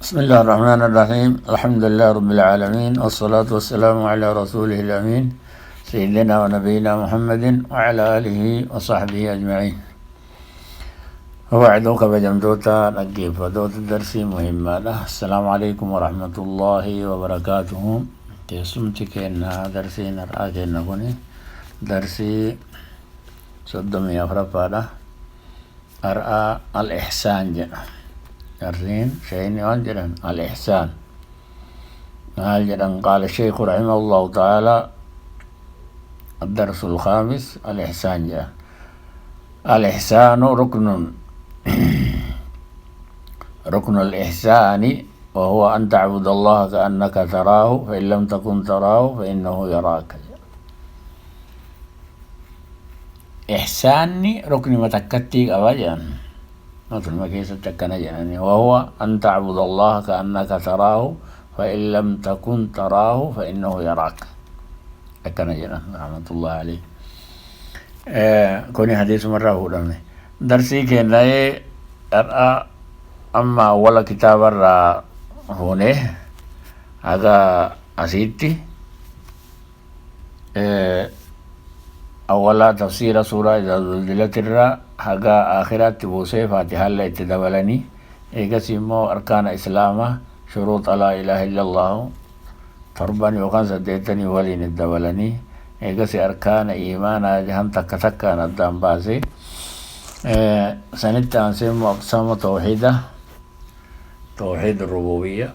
بسم الله الرحمن الرحيم. الحمد لله رب العالمين، والصلاة والسلام على رسوله الأمين سيدنا ونبينا محمد وعلى آله وصحبه أجمعين. وبعدك بجمدوتا نجيب فدوت الدرس مهمة له. السلام عليكم ورحمة الله وبركاته. تسمتك إن درسي نرآك نكوني درسي صدمي أفرفا له أرآ الإحسان جنا درسين شيء أنجرا الإحسان. قال الشيخ رحمه الله تعالى الدرس الخامس الإحسان جاء. الإحسان ركن ركن الإحسان وهو أن تعبد الله كأنك تراه فإن لم تكن تراه فإنه يراك. إحساني ركن متكتي أوجان مثل ما كيس تكنا يعني، وهو أن تعبد الله كأنك تراه فإن لم تكن تراه فإنه يراك. تكنا جنا رحمة الله عليه. كوني حديث مرة هو دمني درسي كنا أرى أما أول كتاب الرا هونه هذا أسيتي أولا تفسير سورة إذا زلزلت الرا هذا آخرات تبوسي فاتحة اللي تدبلني إيجا سيمو أركان إسلامه شروط لا إله إلا الله ترباني وكان سديتني ولين الدبلني إيجا سي أركان إيمانا جهم تكا تكا ندام باسي سنت أنسيمو أقسام توحيدة: توحيد الربوبية،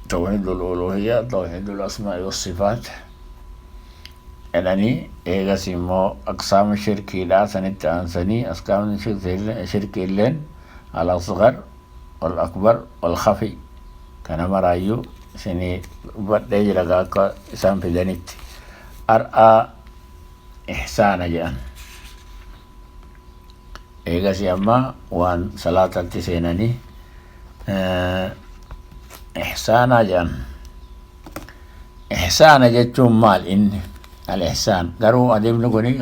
توحيد الألوهية، توحيد الأسماء والصفات. يعني إيجا سيمو أقسام الشركي لا سنت أنسني أقسام الشركي اللين الأصغر والأكبر والخفي كان مرايو سني بدأ لغاك إسام في ذنت. أرأى إحسان جان إيجا سيما وان صلاة التسينني إحسان جان. إحسان جتشم مال إني الإحسان قالوا أديم نقولي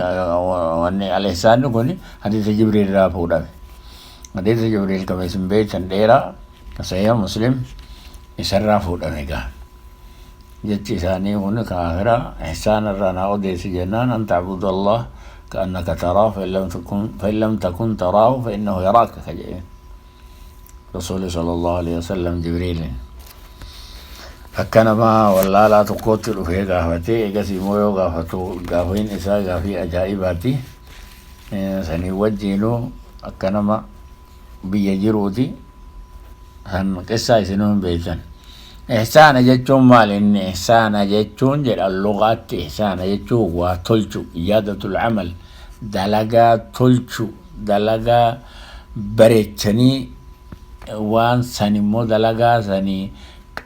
وأن الإحسان نقولي حديث جبريل رافودا. حديث جبريل كما اسم بيت شنديرا كسيا مسلم إسر رافودا ميقا جتشي ثاني هناك آخرة إحسان الرانا أوديس جنان أن تعبد الله كأنك تراه فإن لم تكن تراه فإنه يراك كجئين رسول صلى الله عليه وسلم جبريل. فكانما والله لا تقتل في غافتي إيجا سيمويو غافتو غافين إسا غافي أجائباتي سني وجينو أكنما بيجروتي هن قصة سنون بيتن. إحسان جتشون مال إن إحسان جتشون جل اللغات إحسان جتشو وتلشو إيادة العمل دلغا تلشو دلغا بريتشني وان سني مو دلغا سني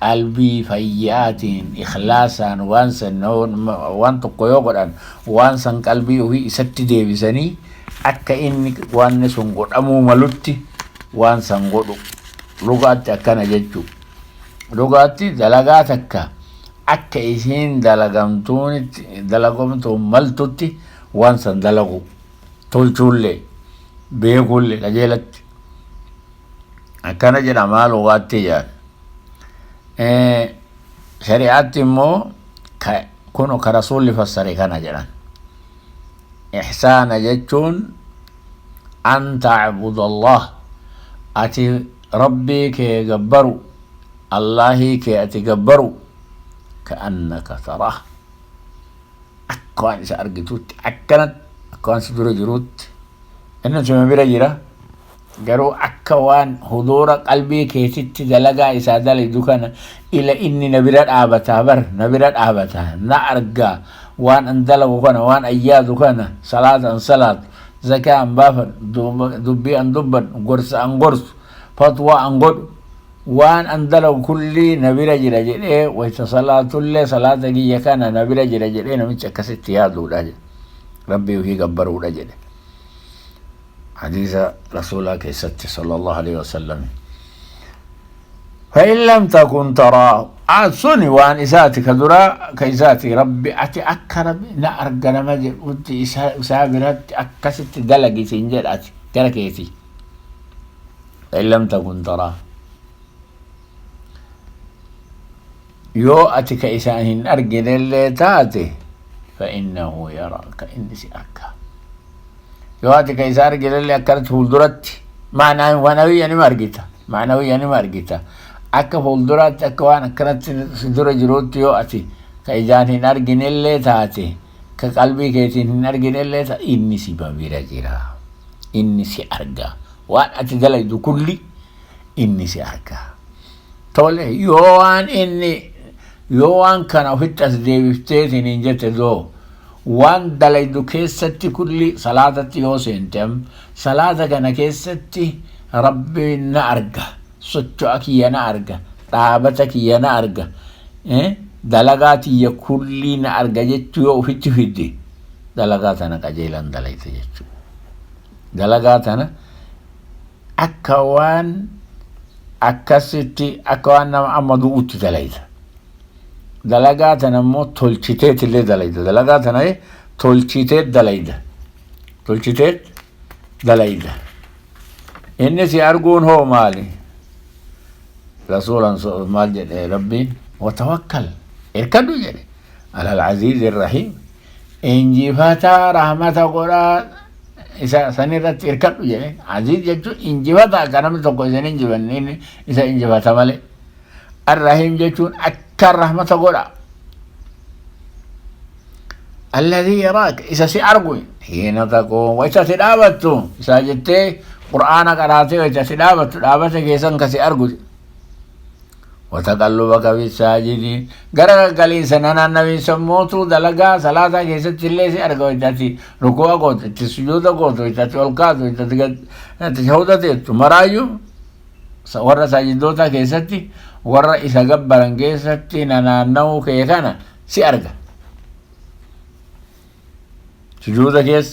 قلبي فياتين إخلاصا وانسا وان تقويوغران وانسا قلبي وهي ستي ديبساني أكا إني وان سنقود أمو ملوتي وانسا نقودو لغاتي أكنا ججو لغاتي دلغاتك أكا إسين دلغمتو ملتوتي وانسا دلغو تلشولي بيقولي لجيلت أكنا جنا ما لغاتي جان. شريعتي مو كونو كرسول فسري كان جران. إحسان جتون أن تعبد الله أتي ربي كي جبرو الله كي أتي جبرو كأنك تراه. أكوان سأرجتوت أكنت أكوان سدور جروت إنه سمع برجرة garuu akka waan huduura qalbii keetitti dalagaa isaa dalagu kana ila inni na bira dhaabataa na bira dhaabataa na argaa waan an dalagu kana waan ayyaadu kana salaatan salaat zakaa an baafan dubbii an dubban gorsa an gorsu fatwa an godhu waan an dalagu kulli na bira jira jedhee wayta salaatullee salaata giyya kana na bira jira jedhee namichi akkasitti yaaduudha jedhe rabbii ofii gabbaruudha jedhe. حديث رسولك كيستي صلى الله عليه وسلم. فإن لم تكن تراه عصني وان إساتي كدراء كيساتي ربي أتي أكرب نأرقنا مجل ودي إسابرات أكست دلقي سنجل أتي تركيتي. فإن لم تكن تراه يو أتك إسانهن أرجن اللي تاتي فإنه يراك إني سأركا يو أتك إسان أرجن اللي أكرت فولدرت معنى ونوي يعني مرجتا معنوي يعني مرجتا أكا فولدرت أكوان أكرت سدر جروت يو أتي كإسانهن أرجن اللي تاتي كقلبي كيسين أرجن اللي تاتي إني سبابير جرا إني سأرجا وأن أتدلج كلي إني سأرجا تولي يوان إني يوان كان وفيت أسديبفتيت نينجت دو وان دليدو كيستي كل صلاة يوسنتم صلاة كان كيستي ربي نارجا سوچوك ينارجا طابتك ينارجا دلغاتي يكلي نارجا جتو وفيت فيدي دلغاتنا كجيلان دليت جتو دلغاتنا أكوان أكستي أكوان أمدو أوتي دليت دلغاتنا مو تولچيتت اللي دليد دلغاتنا تولچيتت دليد تولچيتت دليد إني سيارجون هو مالي رسولا مال جد ربي وتوكل اركدوا جد على العزيز الرحيم إنجي فتا رحمة قرآن إذا سنيرت اركدوا جد عزيز جد إنجي فتا كنام تقول سنينجي بنين إذا إنجي فتا مالي الرحيم جتون أكر رحمة قرآن الذي يراك إذا سيارجون حين تقوم وإذا سيدابتو إذا جدت قرآن قراتي وإذا سيدابتو دابتك يسن كسيارجون وتقلبك في الساجدين غرق قليل سنانا النبي سموتو دلقا صلاة كيست اللي سيارجو إذا ركوع قوت إذا سجود قوت إذا تولقات إذا تشهودت مرايو ورا ساجدوتا كيستي ورا إذا قبرن كيستي نانو كيكانا سيارجا سجود كيس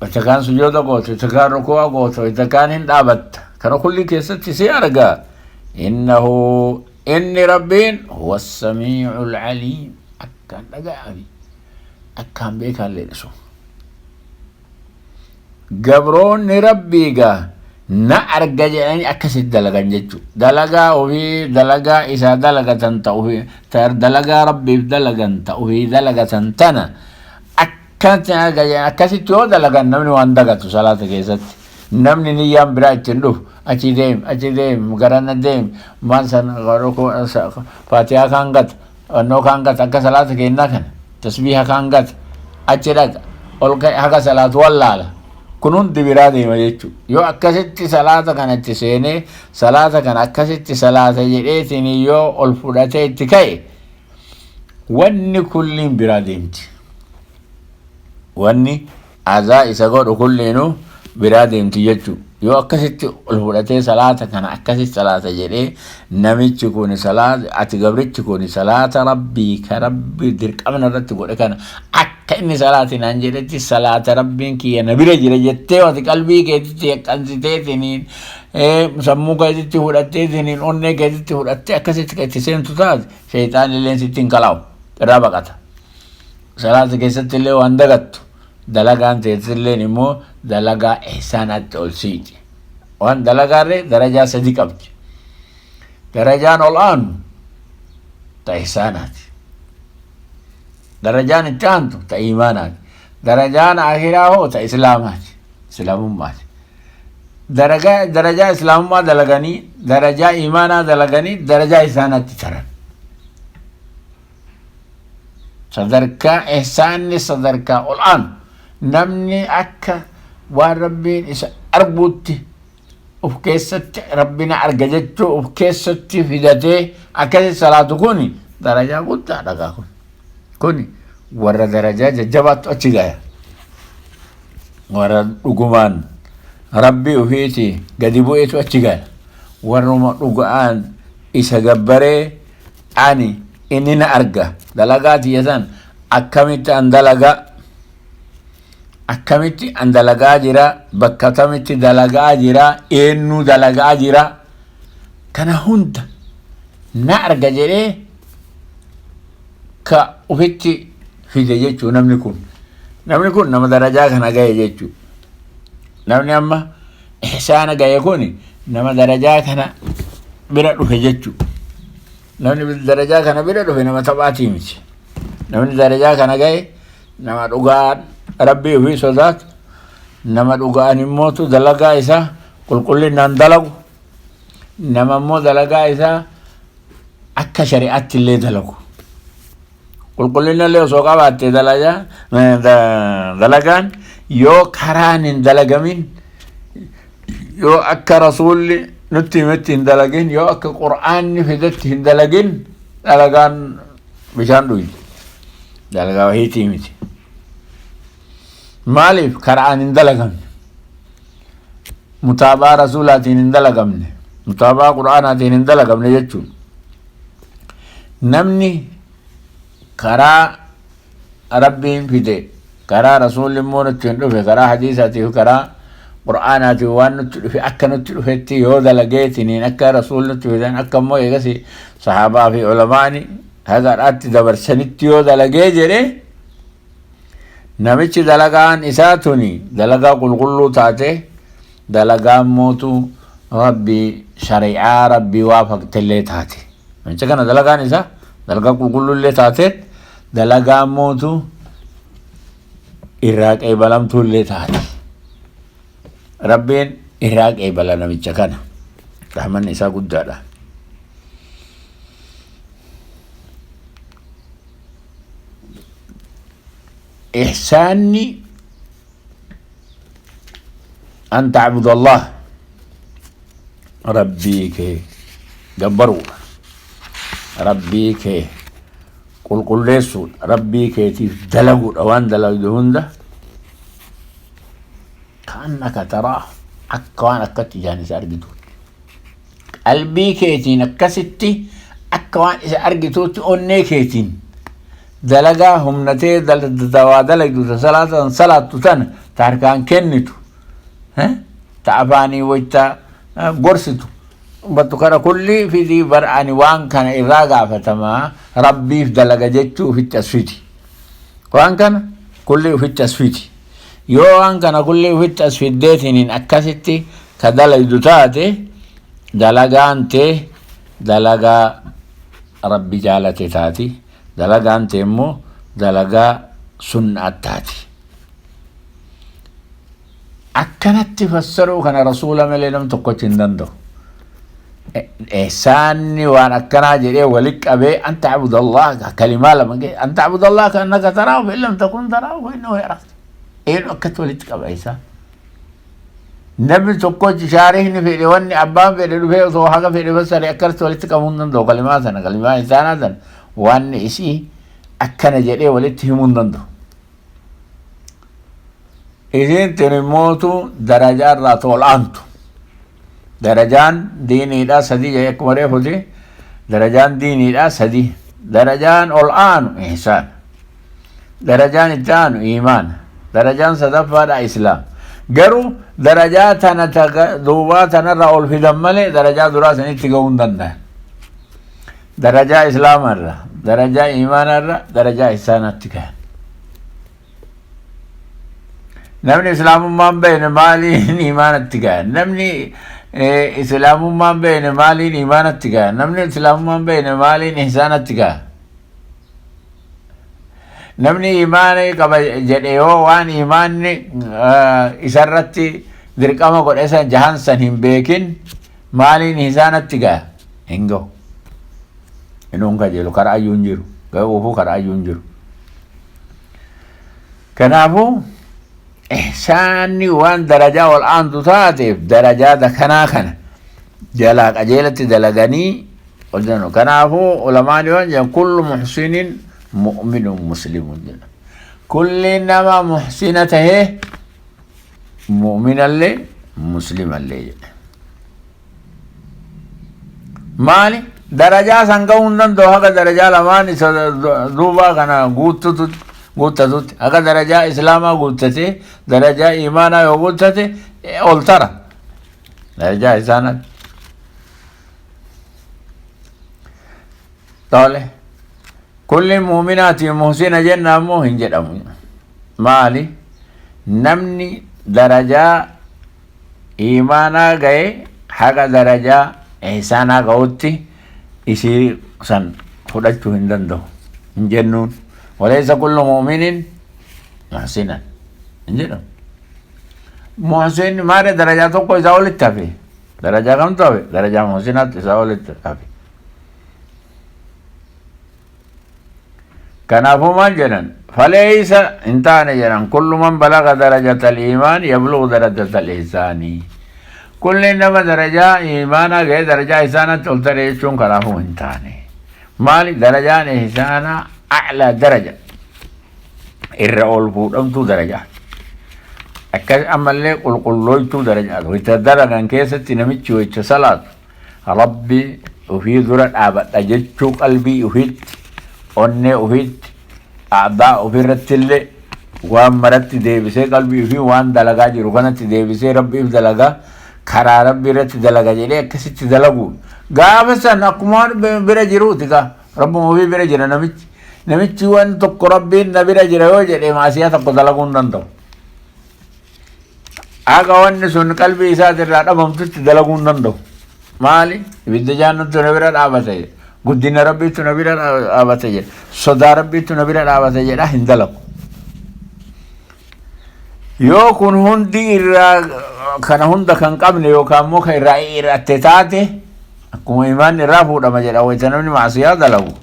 وتكان سجود قوت وتكان ركوع قوت وتكان دابت كانوا كل كيستي سيارجا إنه إن ربين هو السميع العليم أكان دقائي أكان بيكان لنسو قبرون ربيقا نأرجع يعني أكسد دلقا جتو دلقا وفي دلقا إذا دلقا تنتوفي تر دلقا ربي دلقا تنتوفي دلقا تنتنا أكسد تو دلقا نمني واندقتو صلاة كيست نمني نيام براج تندوف أتي ديم مقرنا ديم مانسان غروكو فاتحة كانت أنو كانت أكا صلاة كينا كان تسبيح كانت أتي لك أولك أكا صلاة والله كنون دبرادي ما يجو يو أكست صلاة كانت سيني صلاة كان أكست صلاة جريتني يو الفلاتي تكاي واني كلين برادينت واني أعزائي سقود كلينو برادينت يجو يو أكست الفلاتي صلاة كان أكست صلاة جري نميت كوني صلاة أتقبرت كوني صلاة ربي كربي درك أمن رتقول كان كأني صلاة نانجرتي صلاة ربين كي نبي رجل جتة وتي قلبي كيتي كنزتي تنين سمو كيتي هرتي تنين أني كيتي هرتي أكسيت كيتي سنتوتاد شيطان اللي ستين كلاو رابقة صلاة كيست اللي واندقت دلقان تيتسلي نمو دلقا إحسانات أولسيتي وان دلقا ري درجة صديقة درجان الآن تإحسانات درجان التانتو تا إيمانات درجان آخرا هو تا إسلامات إسلامات درجة إسلام دلغني درجة إيمانا دلغني درجة إحسانات تران صدركا إحسان صدركا الآن نمني أكا وربين إسا أربوتي وفكيست ربنا أرججتو وفكيست فدته أكاد صلاة كوني درجة قلت أدقا كوني ورا درجة جبت أتشجايا ورا رجمان ربي وفيتي قديبو إيتو أتشجايا ورا رجعان إسا جبري أني إننا أرجع دلقات يزن أكملت أن دلقا أكملت أن دلقا جرا بكتمت دلقا جرا إنو دلقا جرا كان هند نأرجع جري ka ufitti fide jechuu namni kun nama darajaa kana gahe jechuu namni amma ihsaana gahe kun nama darajaa kana bira dhufe jechuudha. Namni darajaa kana bira dhufe nama taphaatii miti. Namni darajaa kana gahe nama dhugaan rabbii ofii sodaatu, nama dhugaan immootu dalagaa isaa qulqullinaan dalagu, nama immoo dalagaa isaa akka shari'aatti illee dalagu. Qulqullina illee osoo qabaatte dalagaan yoo karaan hin dalagamin, yoo akka rasuulli nutti himetti hin dalagin, yoo akka qur'aanni fidetti hin dalagin, dalagaan bishaan dhuyi. Dalagaa wahiitii miti. Maaliif karaan hin dalagamne? Mutaabaa rasuulaatiin hin dalagamne, mutaabaa qur'aanaatiin hin dalagamne jechuun. Namni karaa rabbiin fide, karaa rasuulli immoo nutti hin dhufe, karaa hadiisaatiif karaa qur'aanaatiif waan nutti dhufe akka nutti dhufetti yoo dalageetiniin akka rasuulli nutti fidan akka immoo eegasi sahaabaa fi ulamaani hagaadhaatti dabarsanitti yoo dalagee jedhe namichi dalagaan isaa tuni dalagaa qulqulluu taate dalagaan mootu rabbii shari'aa rabbii waafaqtellee taate. Namicha kana dalagaan isaa dalagaa qulqulluullee taateet dalagaan mootu irraa qeebalamtuullee taate. Rabbiin irraa qeebala namicha kana. Rahmanni isaa guddaadha. إحساني أن تعبد الله ربيك جبروا ربيك قل ليسوا ربيك دلقوا أوان دلقوا ده كأنك تراه أكوان أكت جانس أرجدو قلبي كيتين أكستي أكوان إذا أرجدو أني كيتين dalagaa humnatee dawaa dalagdu salaatu tan ta harkaan kennitu ta afaanii wayta gorsitu battu kana kulli fidii bar'ani waan kana irraa gaafatamaa rabbiif dalaga jechuu ufitti asfiti. Waan kana kulli ufitti asfiti. Yoo waan kana kulli ufitti asfiddeetiniin akkasitti ka dalagdu taate dalagaan tee dalagaa rabbi jaalate taati. Dalagaan teemmoo dalagaa sunnaataati. Akkanatti fassaruu kana rasuula malee nam tokkochi hin danda'u. Ihsaanni waan akkanaa jedhee walitti qabee an ta'buda Allah kalimaa lama an ta'buda Allah ka'annaka taraahu fa in lam takun taraahu fa innahu yaraak. Eenyu akkatti walitti qaba isaa? Namni tokkochi shaariihni fedhe wanni abbaan fedhe dhufee osoo haga fedhe fassaree akkatti walitti qabuu hin danda'u kalimaa sana kalimaa isaanaa sana. Waan isii akkana jedhee walitti himuu hin danda'u. Isiin tinimootu darajaa irraa tol'aantu. Darajaan diiniidhaa sadii jedhee akkuma reefuti darajaan diiniidhaa sadii. Darajaan ol aanu ihsaan. Darajaan itti aanu iimaan. Darajaan sadaffaadha islaam. Garuu darajaa tana duubaa tanarraa ol fidan malee darajaa duraa sanitti gahuu hin danda'an. درجة إسلام الرّ درجة إيمان الرّ درجة إحسان التكان نمني إسلام ما بين مالي إيمان التكان نمني إسلام ما بين مالي إيمان التكان نمني إسلام ما بين مالي إحسان التكان نمني إيماني كبا جديو وان إيماني إسرتي درقما قد إسان جهان سنهم بيكين مالي إحسان التكان هنگو إنهم كجلو كرا ينجرو كأوفو كرا ينجرو كنافو إحساني وان درجة والآن تطاتف درجة دكنا كنا جلاك أجيلة دلغني قلنا كنافو علماء وان كل محسن مؤمن مسلم كل إنما محسنته مؤمن اللي مسلم اللي مالي درجة سنقوندن دوها درجة لمان دوبا كنا قوتتت اگر درجة اسلاما قوتته درجة ايمانا قوتته اولترا درجة احسانات طالع كل مؤمنات محسنة جنة موهن جدام مالي نمني درجة ايمانا گئے حق درجة ihsaanaa ga'utti isii san fudhachuu hin danda'u hin jennuun walaysa kullu mu'minin muhsinan hin jedhamu. Muhsin maali darajaa tokko isaa olitti hafe darajaa kamtu hafe darajaa muhsinaatti isaa olitti hafe. Kanaafuu maal jedhan faleeysa hin taane jedhan kullu man balaga darajata al-iimaan yablugu darajata al-ihsaanii. Kulli nama darajaa iimaanaa ga'ee darajaa ihsaanatti ol ta'e jechuun kanaafuu hin taane. Maali darajaan ihsaanaa a'laa daraja irra ol fuudhamtuu darajaa. Akkas ammallee qulqullooytuu darajaatu. Wayita dalagan keessatti namichi wayicha salaatu rabbi ofii dura dhaabadha jechuu qalbii ofiitti onnee ofiitti aadaa ofirrattillee waan maratti deebisee qalbii ofii waan dalagaa jiru kanatti deebisee rabbiif dalagaa karaa rabbi irratti dalaga jedhee akkasitti dalagu gaafa san akkuma bira jiruuti gaa rabbuma ofii bira jira namichi waan tokko rabbiin na bira jira yoo jedhee maasiyaa tokko dalaguu hin danda'u. Akka wanni sun qalbii isaatirraa dhabamtutti dalaguu hin danda'u. Maali ibidda jahannamtu na bira dhaabate guddina rabbiitu na bira dhaabate jedha sodaa rabbiitu na bira dhaabate jedha hin dalagu. Yoo kun hundi irraa kana hunda kan qabne yookaan immoo kan irraa hiratte taate akkuma imaan irraa fuudhama jedha wayita namni maasiyaa dalagu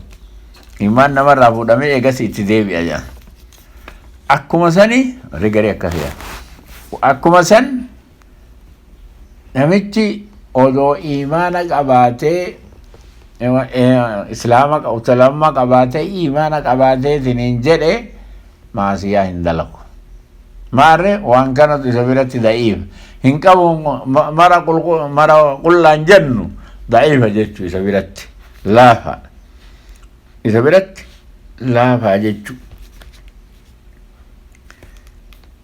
imaan namarraa fuudhamee eegas itti deebi'a jedha. Akkuma sani rigarii akkasii akkuma san namichi odoo imaana qabaatee islaama utalamma qabaatee imaana qabaatee tiniin jedhe maasiyaa hin dalagu. Maarre waan kanatu isa biratti da'iif hin qabu mara qullaan jennu da'iifa jechuu isa biratti laafa isa biratti laafa jechuu.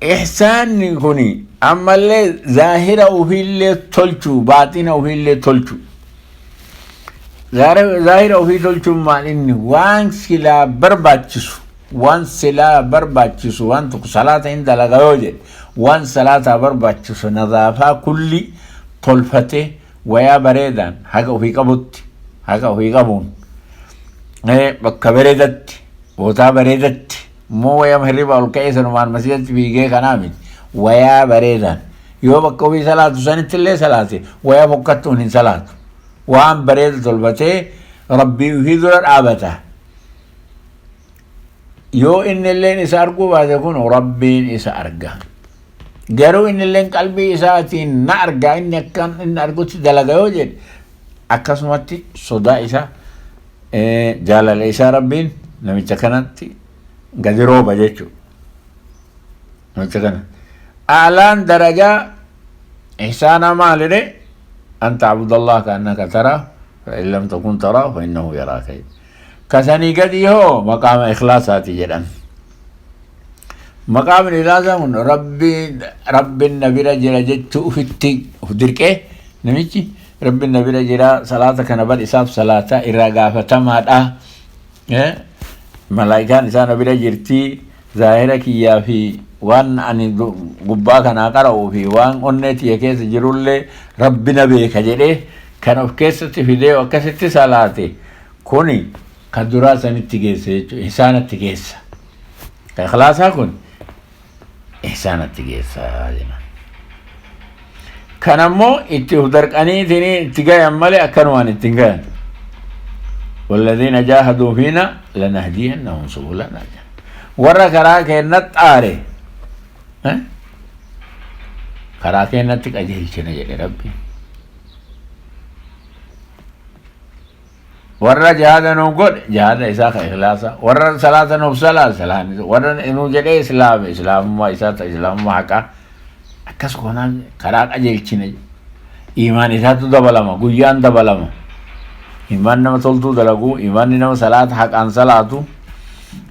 Ihsaanni kuni ammallee zaahira ofiillee tolchuu baaxina ofiillee tolchuu. Zaahira ofii tolchuun maal inni waan silaa barbaachisu waan silaa barbaachisu waan tokko salaata hin dalaga yoo jedhe waan salaataa barbaachisu nadaafaa kulli tolfatee wayaa bareedaan haga ofii qabutti haga ofii qabuun bakka bareedatti bootaa bareedatti moo wayaa hirriba ol ka'ee sanumaan masjidatti fiigee kanaa miti wayaa bareedaan yoo bakka ofii salaatu sanitti illee salaate wayaa fokkattuun hin salaatu waan bareeda tolfatee rabbii ofii dura dhaabata. Yoo inni illeen isa arguu baate kun rabbiin isa arga. Garuu inni illeen qalbii isaatiin na arga inni akkan inni argutti dalaga yoo jedhe akkasumatti sodaa isa jaalala isaa rabbiin namicha kanatti gadi rooba jechuudha. Namicha kana aalaan darajaa ihsaana maalidhe an ta'budallaha ka'annaka taraa fa in lam takun taraa fa innahu yaraaka. Kasanii gadi hoo maqaama ikhlaasaati jedhan. Maqaamni ikhlaasaa kun rabbiin na bira jira jechuu ufitti uf dirqee namichi rabbiin na bira jira salaata kana bal isaaf salaata irraa gaafatamaadha. Malaayikaan isaa na bira jirtii zaahira kiyyaa fi waan ani gubbaa kanaa qara'uu fi waan onnee tiyya keessa jirullee rabbi na beeka jedhee kan of keessatti fidee akkasitti salaate kuni kan duraa sanitti geessa jechuudha ihsaanatti geessa. Kan ikhlaasaa kun ihsaanatti geessa jedhama. Kan ammoo itti uf darqaniitiin itti gayan malee akkanumaan itti hin gayan. والذين جاهدوا فينا لنهدينهم سبلنا. ورا كراك النطاري كراك النطق أجهل شنو يا ربي. ورا جهاد نقول جهاد إساق إخلاصا ورا صلاة نبصلا سلام ورا إنه جل إسلام ما إسلام ما حكا أكس كونا كراك أجهل شنو إيمان إسات دبلما قيان دبلما إيمان نما تولتو دلقو إيمان نما صلاة حق عن صلاة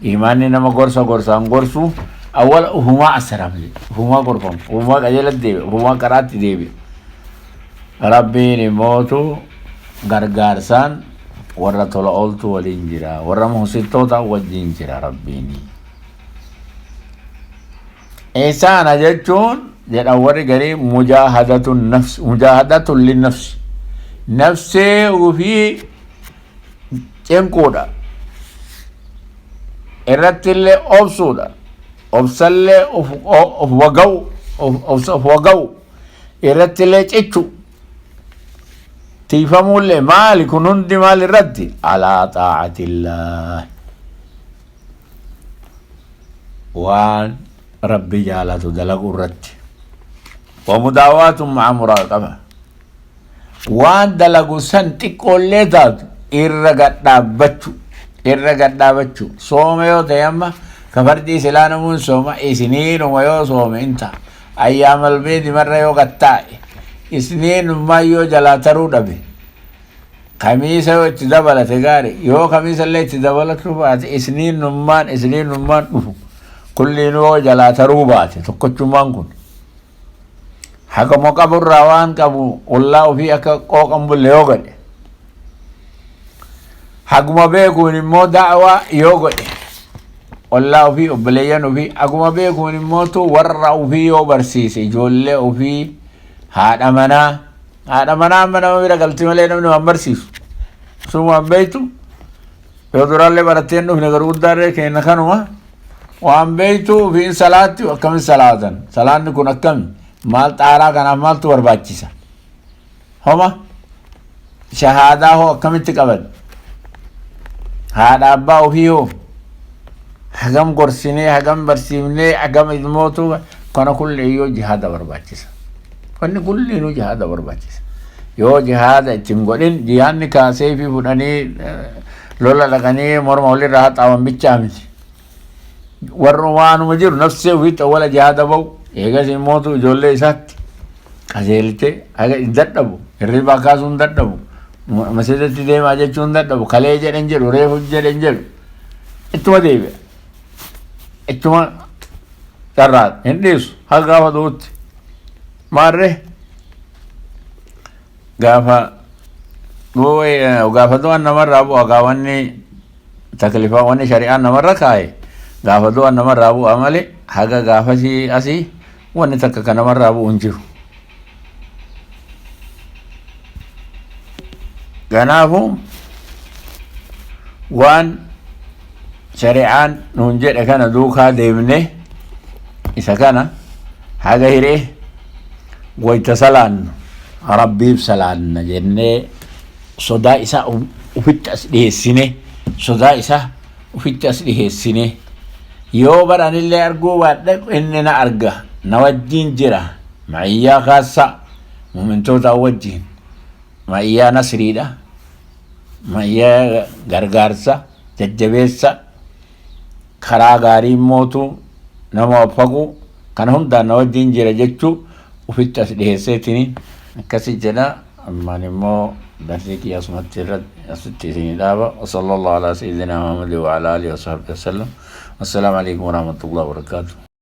إيمان نما غرسا غرسو أول هما أسرام هما غرفهم هما أجلت ديبي هما كرات ديبي ربي نموتو غرغارسان ورا تولا أولتو والإنجرا ورا محسنتو تا والإنجرا ربيني إحسان أجتون جد أول غري مجاهدة النفس مجاهدة للنفس nafsee ufii cenquudha, irrattillee obsuudha, obsallee of waga'u, irrattillee cichu, tiifamullee maali kun hundi maal irratti alaa xaacatillah, waan rabbi jaalatu dalagu irratti. Wamudaawaatun maca muraaqaba, waan dalagu san xiqqoollee taatu irra gadhaabbachuu. Sooma yoo ta'e amma kafardii silaa namuun sooma isiniinuma yoo soome inta ayyaamal beedi marra yoo gattaa'e isniinummaa yoo jalaa taruu dhabe kamiisa yoo itti dabalate gaari, yoo kamiisa illee itti dabalatu baate isniinummaan dhufu kulliinuu yoo jalaa taruu baate tokkochummaan kun hagama qaburraa waan qabu ollaa ofii akka qooqan bulle yoo godhe, haguma beekuun immoo da'waa yoo godhe ollaa ofii obboleeyyan ofii, haguma beekuun immootu warra ofii yoo barsiise ijoollee ofii, haadha manaa amma nama bira galti malee namni waan barsiisu sun waan beektu yoo duraallee baratteen dhufne garuu guddaarree kenna kanuma waan beektu ofiin salaatti akkamin salaatan, salaanni kun akkami maal xaaraa kanaaf maaltu barbaachisa, homa shahaadaa hoo akkamitti qaban, haadha abbaa ofii hoo hagam gorsinee hagam barsiifnee hagam ilmootu kana kulliyyuu jihaada barbaachisa. Wanni kulliinuu jihaada barbaachisa. Yoo jihaada ittiin godhin jihaanni kaasee fi fudhanii lola dhaqanii morma walirraa haxaawan bichaa miti. Warra waanuma jiru nafsee ofiitti awwala jihaada ba'u, eegas immootu ijoollee isaatti qajeelchee haga hin dadhabu, hirribaa kaasuu hin dadhabu, masjidatti deemaa jechuu hin dadhabu, kalee jedhan jedhu, reefu jedhan jedhu ittuma deebi'a, ittuma carraadha hin dhiisu haga gaafa du'utti. Maarree gaafa du'an namarraa bu'a gaa wanni taklifaa wanni shari'aan namarra kaa'e gaafa du'an namarraa bu'a malee haga gaafasii asii wanni takka kan namarraa bu'u hin jiru. Ganaafu waan shari'aan nuun jedhe kana duukaa deemne isa kana haga hiree wayta salaannu rabbiif salaanna jennee sodaa isaa ufitti as dhiheessine yoo baranillee arguu baadhe inni na arga na wajjin jira ma'iyyaa kaassa muumintoota wajjin ma'iyyaa nasriidha, ma'iyyaa gargaarsa jajjabeessa karaa gaarii mootu nama waffaqu kana hundaan na wajjin jira jechuu ufitti as dhiheesseetini akkasi jedha. Ammaan immoo darsii kiyya asumatti irratti asitti isinii dhaaba. Wasallallahu ala sayyidina Muhammadin wa ala alihi wa sahbihi wasallam. Wassalaamu alaikum warahmatullahi wabarakatuh.